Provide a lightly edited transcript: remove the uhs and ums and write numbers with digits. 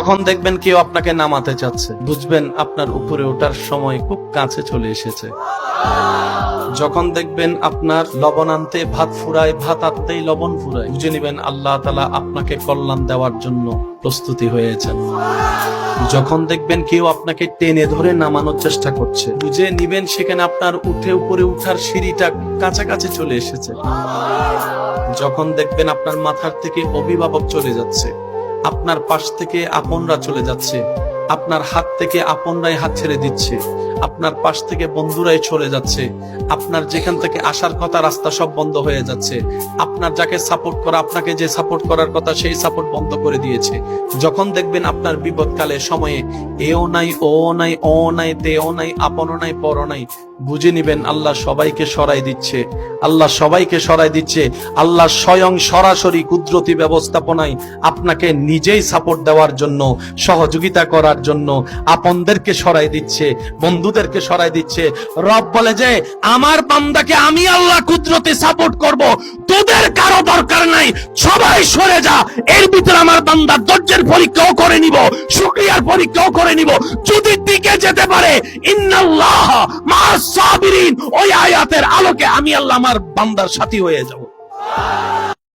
যখন দেখবেন কেউ আপনাকে নামাতে চাচ্ছে, বুঝবেন আপনার উপরে ওঠার সময় খুব কাছে চলে এসেছে। যখন দেখবেন আপনার লবণ আনতে ভাত ফুরায়, ভাত আনতেই লবণ ফুরায়, বুঝে নিবেন আল্লাহ তাআলা আপনাকে কল্যাণ দেওয়ার জন্য প্রস্তুতি হয়েছেন। যখন দেখবেন কেউ আপনাকে টেনে ধরে নামানোর চেষ্টা করছে, বুঝে নিবেন সেখানে আপনার উপরে উঠার সিঁড়িটা কাছাকাছি চলে এসেছে। যখন দেখবেন আপনার মাথার থেকে অভিভাবক চলে যাচ্ছে, আপনার পাশ থেকে আপনরা চলে যাচ্ছে, আপনার হাত থেকে আপনরাই হাত ছেড়ে দিচ্ছে, আপনার পাশ থেকে বন্ধুরাই চলে যাচ্ছে, আপনার যেখান থেকে আসার কথা রাস্তা সব বন্ধ হয়ে যাচ্ছে, আপনার যাকে সাপোর্ট করা, আপনাকে যে সাপোর্ট করার কথা সেই সাপোর্ট বন্ধ করে দিয়েছে। যখন দেখবেন আপনার বিপদকালে সময়ে এও নাই, ও নাই, ও নাই, তেও নাই, আপনও নাই, পরও নাই, বুঝে নিবেন আল্লাহ সবাইকে সরাই দিচ্ছে, আল্লাহ সবাইকে সরাই দিচ্ছে। আল্লাহ স্বয়ং সরাসরি কুদরতি ব্যবস্থাপনায় আপনাকে নিজেই সাপোর্ট দেওয়ার জন্য, সহযোগিতা করার জন্য আপনদেরকে সরাই দিচ্ছে, বন্ধুদেরকে সরাই দিচ্ছে। রব বলে যে আমার বান্দাকে আমি আল্লাহ কুদরতে সাপোর্ট করব, তোদের কারো দরকার নাই, সবাই সরে যা। এর ভিতরে আমার বান্দা ধৈর্যের পরীক্ষাও করে নিব, শুকরিয়ার পরীক্ষাও করে নিব। যদি টিকে যেতে পারে, ইন্নাল্লাহ মা'আস সাবিরিন, ওই আয়াতের আলোকে আমি আল্লাহ আমার বান্দার সাথী হয়ে যাব।